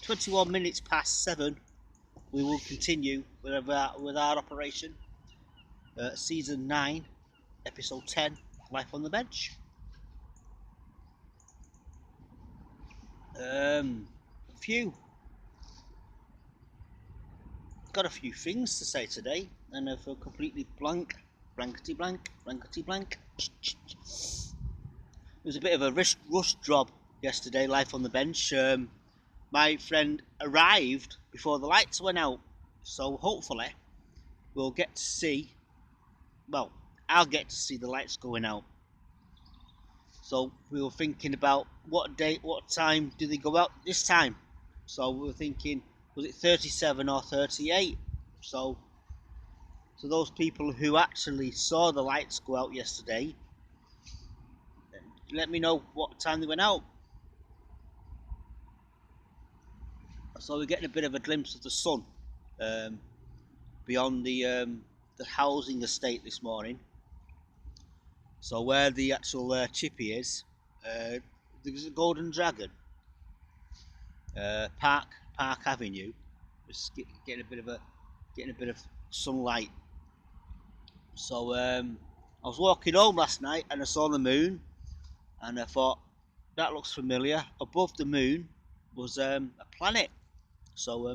21 minutes past 7. We will continue with our operation. Season 9, episode 10, Life on the Bench. Got a few things to say today, and I feel completely blankety blank. It was a bit of a rush job yesterday, Life on the Bench. My friend arrived before the lights went out, so hopefully we'll get to see, well, I'll get to see the lights going out. So we were thinking about what time do they go out this time? So we were thinking, was it 37 or 38? So those people who actually saw the lights go out yesterday, let me know what time they went out. So we're getting a bit of a glimpse of the sun beyond the housing estate this morning. So where the actual chippy is, there's a Golden Dragon, Park Avenue. Just getting a bit of sunlight. So I was walking home last night and I saw the moon, and I thought that looks familiar. Above the moon was a planet. So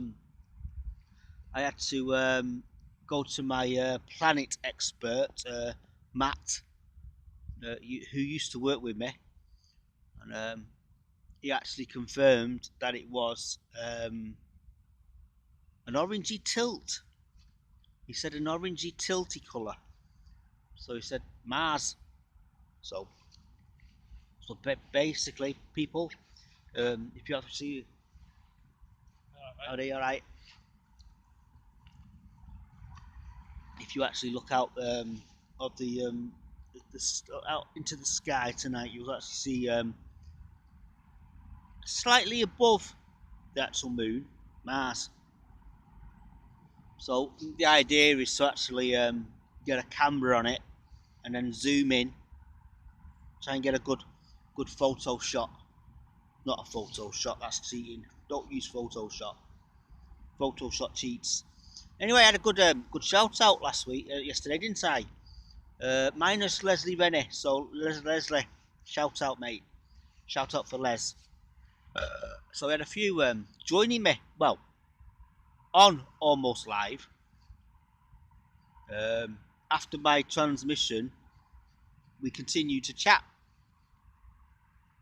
I had to go to my planet expert, Matt, who used to work with me, and he actually confirmed that it was an orangey tilt. He said an orangey tilty colour. So he said Mars. So basically, people, if you have to see, are they alright? If you actually look out of the out into the sky tonight, you'll actually see slightly above the actual moon, Mars. So the idea is to actually get a camera on it and then zoom in, try and get a good photo shot. Not a photo shot, that's cheating. Don't use Photoshop. Photoshop cheats. Anyway, I had a good shout out yesterday, didn't I? Minus Leslie Rennie. So Leslie, shout out, mate. Shout out for Les. So we had a few joining me. Well, on Almost Live. After my transmission, we continued to chat.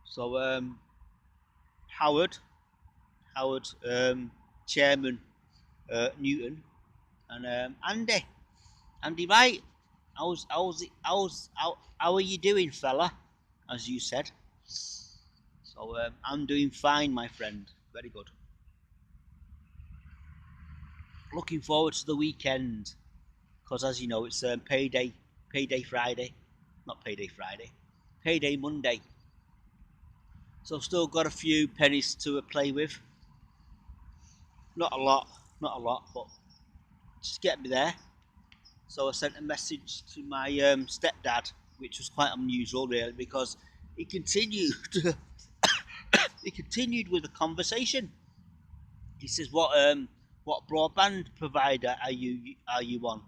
So Howard, Chairman Newton, and Andy Wright. How are you doing, fella? As you said. So I'm doing fine, my friend. Very good. Looking forward to the weekend, because as you know, it's payday Friday, not payday Friday, payday Monday. So I've still got a few pennies to play with. Not a lot, but just get me there. So I sent a message to my stepdad, which was quite unusual, really, because he continued with the conversation. He says, "What broadband provider are you on?"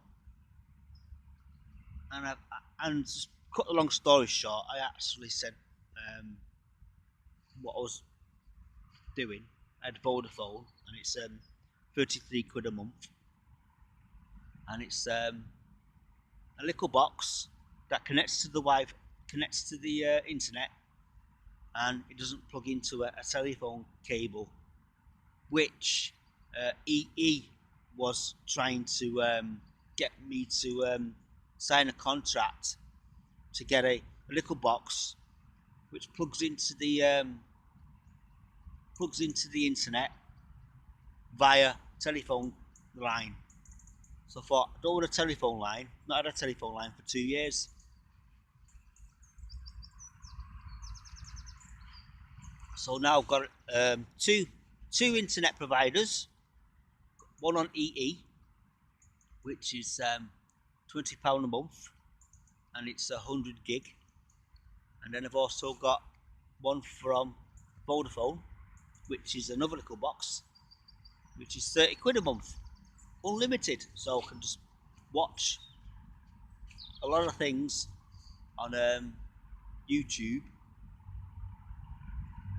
And just cut the long story short, I actually said what I was doing. I had Vodafone, and it's 33 quid a month, and it's a little box that connects to the Wi-Fi, connects to the internet, and it doesn't plug into a telephone cable, which EE was trying to get me to sign a contract to get a little box which plugs into the internet via telephone line. So I thought, I don't want a telephone line. Not had a telephone line for 2 years. So now I've got two internet providers. One on EE, which is £20 a month, and it's 100 gig. And then I've also got one from Vodafone, which is another little box, which is 30 quid a month, unlimited, so I can just watch a lot of things on YouTube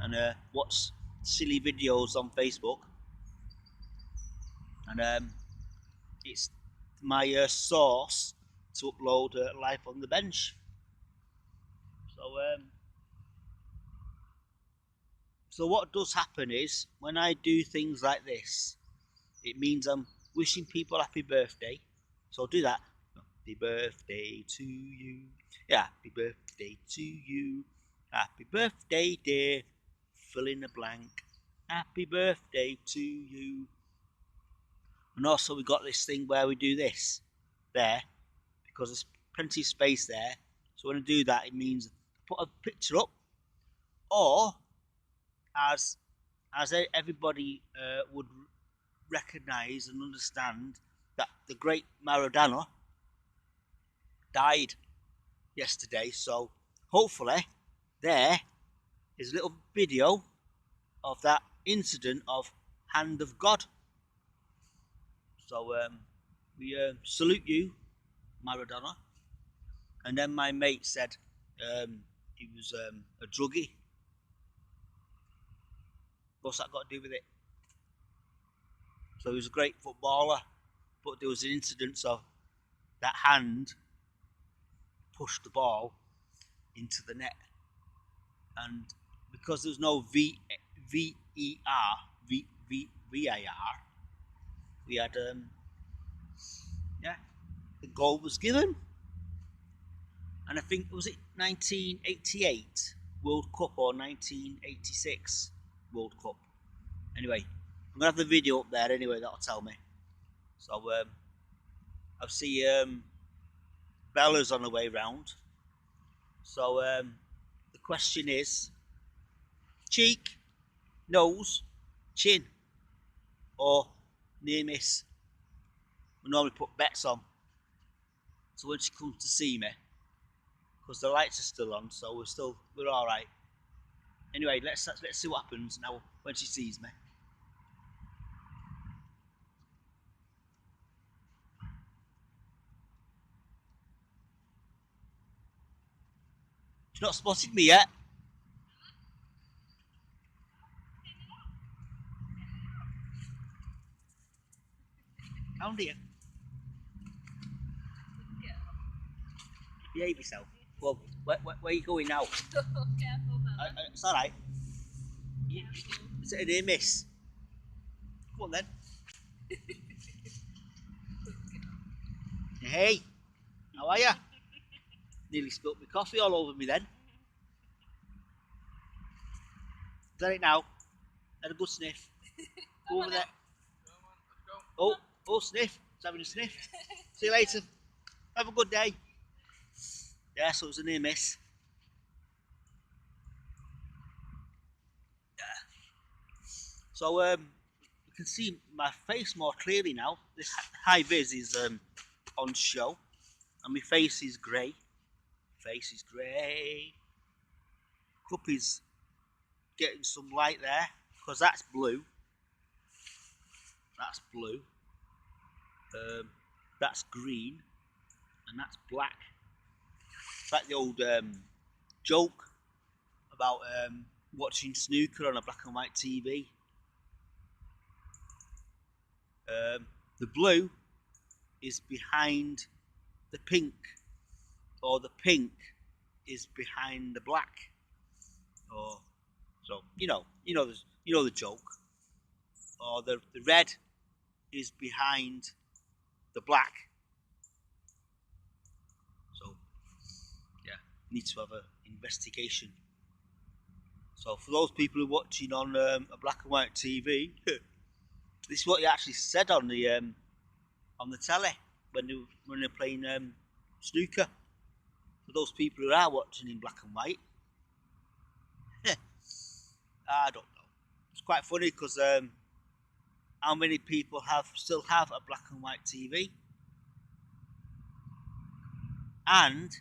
and watch silly videos on Facebook, and it's my source to upload Life on the Bench. So what does happen is, when I do things like this, it means I'm wishing people happy birthday. So I'll do that. Happy birthday to you. Yeah, happy birthday to you. Happy birthday, dear. Fill in the blank. Happy birthday to you. And also we got this thing where we do this there, because there's plenty of space there. So when I do that, it means put a picture up, or as everybody would recognise and understand, that the great Maradona died yesterday. So hopefully there is a little video of that incident of Hand of God. So we salute you, Maradona. And then my mate said he was a druggie. What's that got to do with it? So he was a great footballer, but there was an incident, so that hand pushed the ball into the net, and because there's no VAR, we had the goal was given, and I think, was it 1988 World Cup or 1986 World Cup? Anyway, I'm gonna have the video up there anyway. That'll tell me. So I see Bella's on the way round. So the question is, cheek, nose, chin, or near miss? We normally put bets on. So when she comes to see me, because the lights are still on, so we're all right. Anyway, let's see what happens now when she sees me. She's not spotted me yet. How dear. Behave yourself. Well, where are you going now? Careful, It's all right. Is it a near miss? Come on then. Hey, how are you? Nearly spilt my coffee all over me then. Is that it now? Had a good sniff. Go over there. Oh, sniff. It's having a sniff. See you later. Have a good day. Yeah, so it was a near miss. Yeah. So you can see my face more clearly now. This high vis is on show, and my face is grey. Face is grey. Cup is getting some light there, because that's blue. That's blue. That's green, and that's black. It's like the old joke about watching snooker on a black and white TV. The blue is behind the pink, or the pink is behind the black, or so you know the joke. Or the red is behind the black. So yeah, need to have an investigation. So for those people who are watching on a black and white TV, this is what he actually said on the telly when they're playing snooker. For those people who are watching in black and white, I don't know. It's quite funny, because how many people still have a black and white TV? And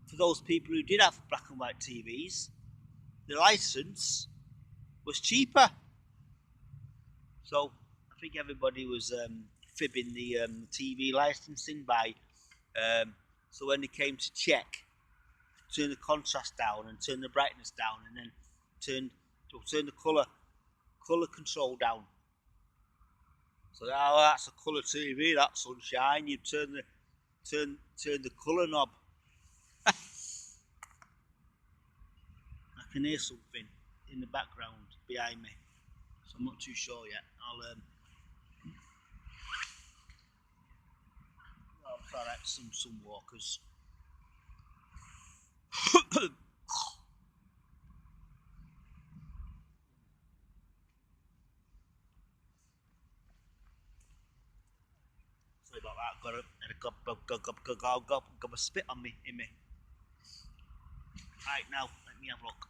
for those people who did have black and white TVs, the license was cheaper. So think everybody was fibbing the TV licensing by. So when they came to check, turn the contrast down and turn the brightness down, and then turn the colour control down. So that's a colour TV. That sunshine. You turn the colour knob. I can hear something in the background behind me, so I'm not too sure yet. I'll try out some walkers. Sorry about that. Got a spit on me in me. Right, now let me have a look.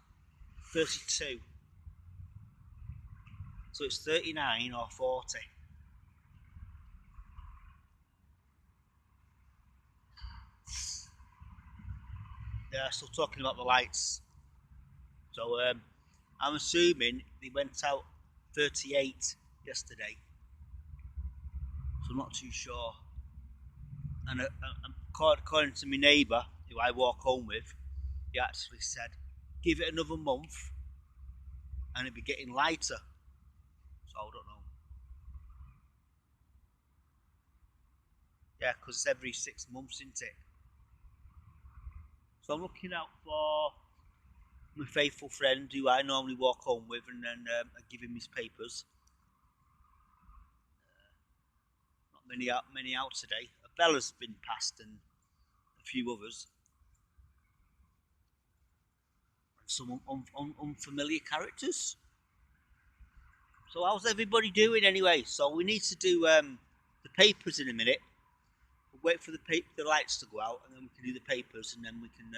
32. So it's 39 or 40. Yeah, still talking about the lights. So I'm assuming they went out 38 yesterday. So I'm not too sure. And according to my neighbour, who I walk home with, he actually said, give it another month and it'll be getting lighter. So I don't know. Yeah, because it's every 6 months, isn't it? So I'm looking out for my faithful friend who I normally walk home with, and then I give him his papers. Not many out today. Bella's been passed and a few others. And some unfamiliar characters. So how's everybody doing anyway? So we need to do the papers in a minute. We'll wait for the lights to go out, and then we can do the papers, and then we can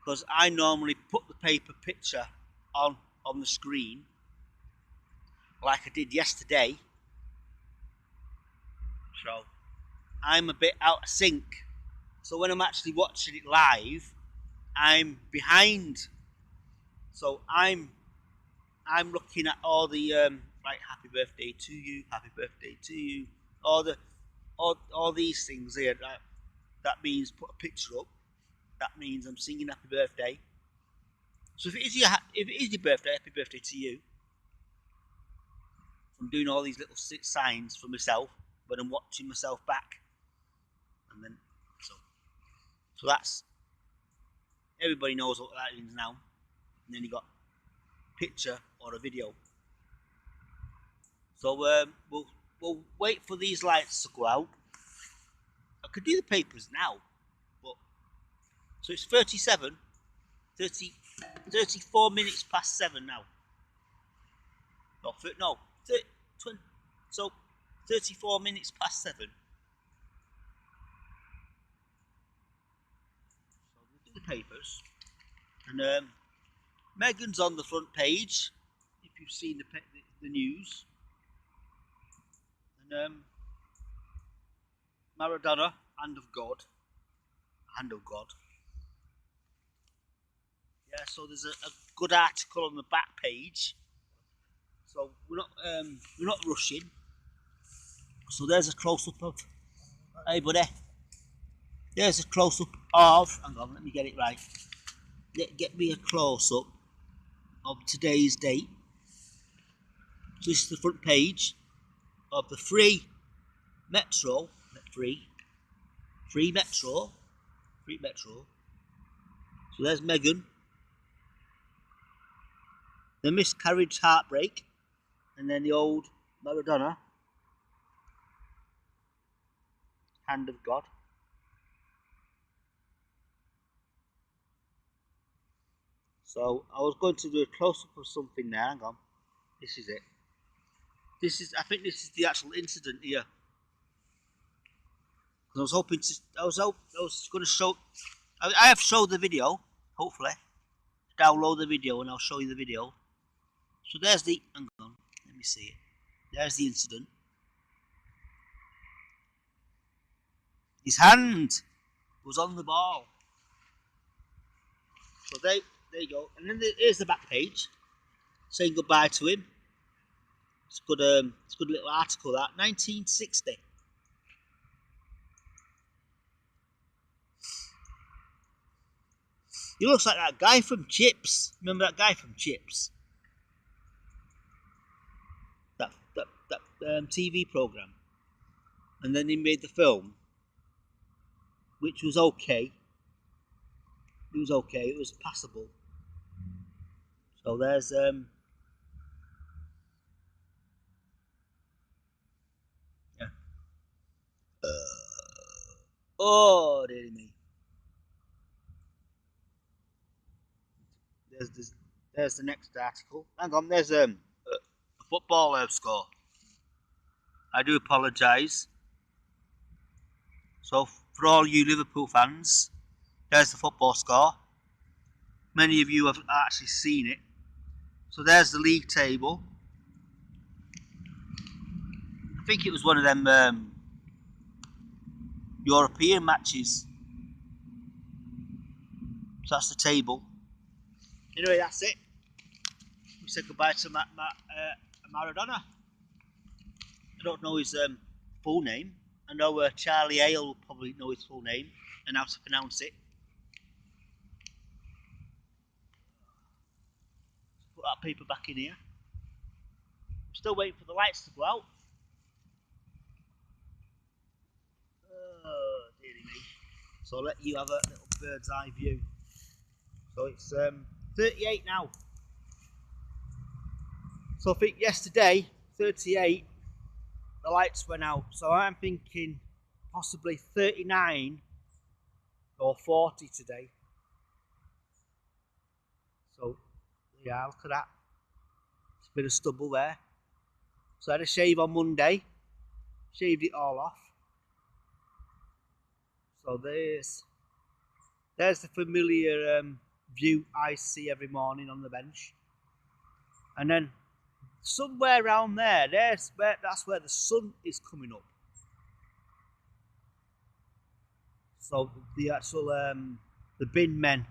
because I normally put the paper picture on the screen like I did yesterday. So I'm a bit out of sync. So when I'm actually watching it live, I'm behind. So I'm looking at all the like happy birthday to you, happy birthday to you, all these things here. That means put a picture up. That means I'm singing happy birthday. So if it is your birthday, happy birthday to you. I'm doing all these little signs for myself, but I'm watching myself back, and then so that's everybody knows what that is now. And then you got picture or a video. So we'll wait for these lights to go out. I could do the papers now, but so it's 34 minutes past 7 now. No, 20, so 34 minutes past 7. So we'll do the papers, and Megan's on the front page. If you've seen the news, and Maradona, hand of God. Yeah, so there's a good article on the back page. So we're not rushing. So there's a close up of. Hey, buddy. There's a close up of. Hang on, let me get it right. Get me a close up of today's date. So this is the front page of the free metro. Free metro. So there's Megan. The miscarriage heartbreak. And then the old Maradona. Hand of God. So I was going to do a close up of something there. Hang on. This is it. I think this is the actual incident here. I was hoping to. I was going to show. I have showed the video. Hopefully, download the video and I'll show you the video. So there's the. Hang on. Let me see it. There's the incident. His hand was on the ball. So there you go. And then here's the back page, saying goodbye to him. It's good. It's a good little article. That 1960. He looks like that guy from Chips. Remember that guy from Chips? That TV program. And then he made the film, which was okay. It was okay. It was passable. So there's yeah. Oh, dear me. There's the next article. Hang on. There's a football score. I do apologise. So for all you Liverpool fans, there's the football score. Many of you have actually seen it. So there's the league table. I think it was one of them European matches. So that's the table. Anyway, that's it. We said goodbye to Maradona. I don't know his full name. I know Charlie Hale will probably know his full name and how to pronounce it. Put that paper back in here. I'm still waiting for the lights to go out. Oh, dearie me. So I'll let you have a little bird's eye view. So it's 38 now. So I think yesterday, 38, the lights went out. So I'm thinking possibly 39 or 40 today. So yeah, look at that. It's a bit of stubble there. So I had a shave on Monday. Shaved it all off. So there's the familiar view I see every morning on the bench. And then somewhere around there, that's where the sun is coming up. So the actual the bin men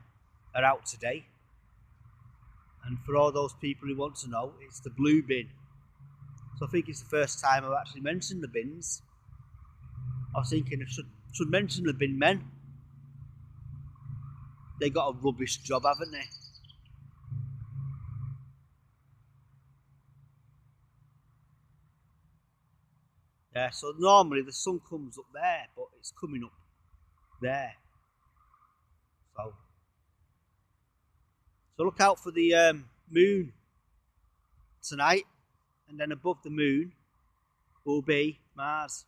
are out today. And for all those people who want to know, it's the blue bin. So I think it's the first time I've actually mentioned the bins. I was thinking I should mention the bin men. They got a rubbish job, haven't they? Yeah, so normally the sun comes up there, but it's coming up there. So look out for the moon tonight, and then above the moon will be Mars.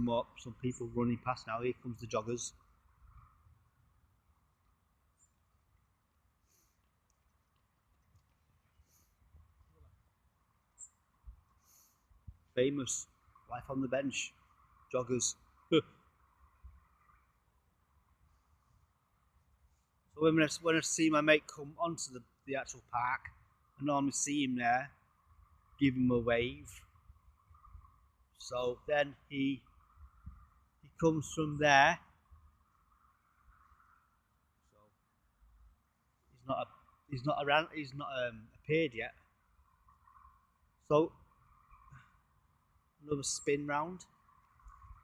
Got some people running past now. Here comes the joggers. Famous life on the bench, joggers. So when I see my mate come onto the actual park, I normally see him there, give him a wave. So then he comes from there. So he's not around. He's not appeared yet. So another spin round.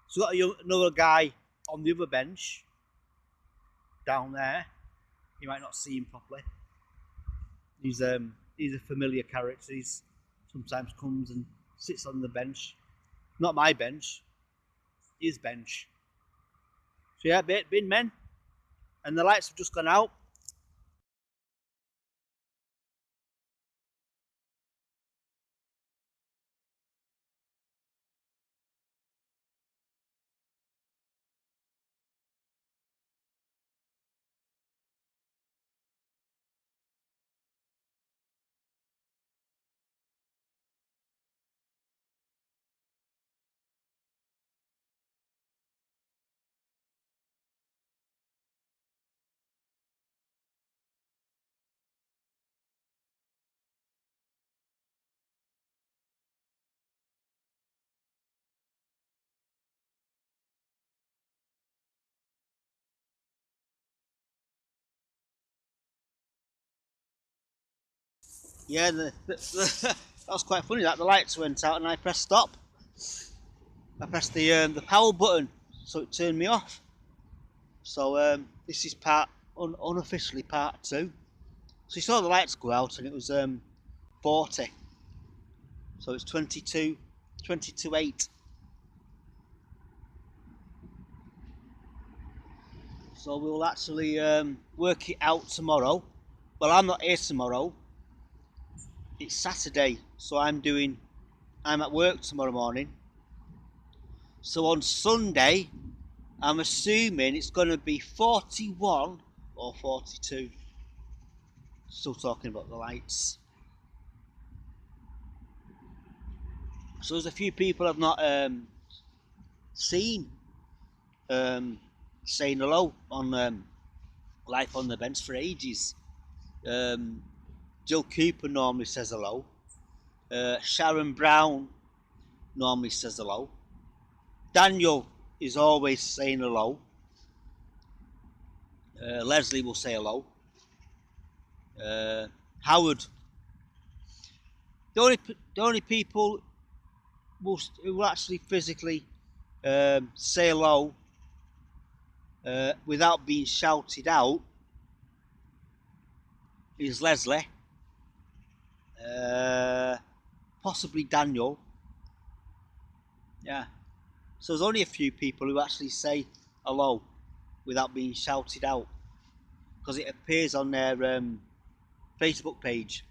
So got another guy on the other bench down there. You might not see him properly. He's a familiar character. He sometimes comes and sits on the bench. Not my bench, his bench. So yeah, bin men. And the lights have just gone out. Yeah, that was quite funny. That the lights went out and I pressed stop. I pressed the power button, so it turned me off. So this is unofficially part 2. So you saw the lights go out and it was 40. So it's 22:8. So we'll actually work it out tomorrow. Well, I'm not here tomorrow. It's Saturday, so I'm at work tomorrow morning. So on Sunday, I'm assuming it's going to be 41 or 42. Still talking about the lights. So there's a few people I've not seen saying hello on Life on the Bench for ages. Jill Cooper normally says hello. Sharon Brown normally says hello. Daniel is always saying hello. Leslie will say hello. Howard. The only people who will actually physically say hello without being shouted out is Leslie, possibly Daniel. Yeah. So there's only a few people who actually say hello without being shouted out, because it appears on their Facebook page.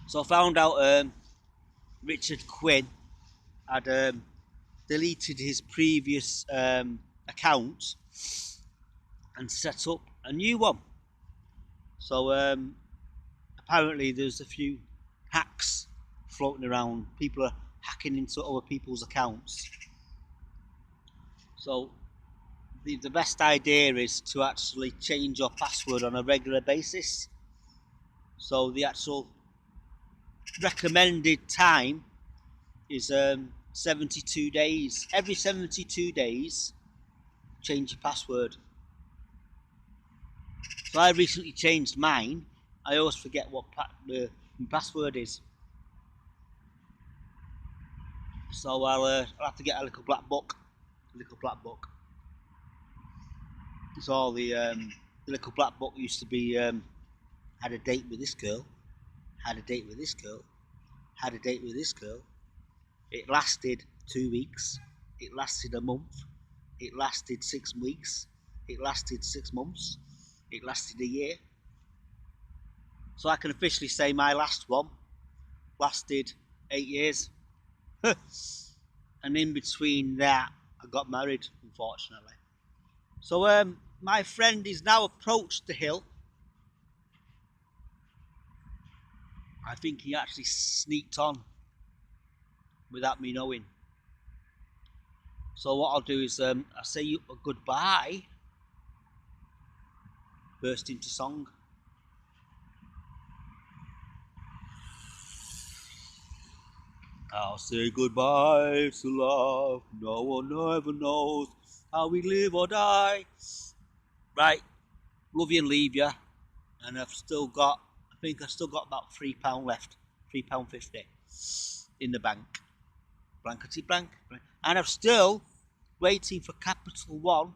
So I found out Richard Quinn had deleted his previous account and set up a new one. So apparently there's a few hacks floating around. People are hacking into other people's accounts. So the best idea is to actually change your password on a regular basis. So the actual recommended time is 72 days. Every 72 days, change your password. So I recently changed mine. I always forget what the password is. So I'll have to get a little black book. It's all the little black book used to be had a date with this girl, had a date with this girl, had a date with this girl. It lasted 2 weeks. It lasted a month. It lasted 6 weeks. It lasted 6 months. It lasted a year. So I can officially say my last one lasted 8 years. And in between that, I got married, unfortunately. So my friend is now approached the hill. I think he actually sneaked on without me knowing. So what I'll do is I'll say you a goodbye. Burst into song. I'll say goodbye to love. No one ever knows how we live or die. Right, love you and leave you. And I think I've still got about £3 left. £3.50 in the bank. Blankety blank. And I'm still waiting for Capital One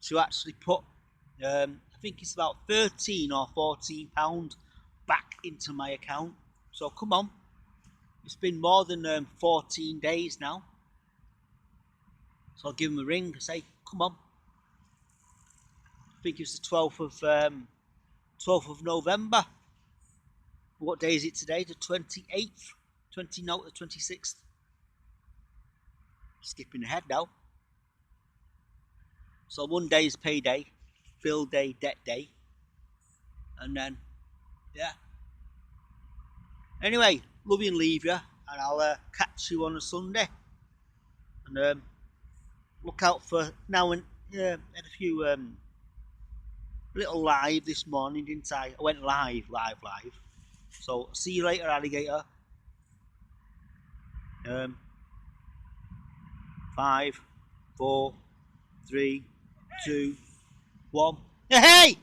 to actually put, I think it's about £13 or £14 back into my account. So come on. It's been more than 14 days now. So I'll give him a ring and say, come on. I think it's the 12th of November. What day is it today? The 28th? 29th, the 26th? Skipping ahead now. So one day is payday, bill day, debt day. And then, yeah. Anyway, love you and leave you. And I'll catch you on a Sunday. And look out for now and had a few little live this morning, didn't I? I went live. So see you later, alligator. 5, 4, 3, 2, 1. Hey!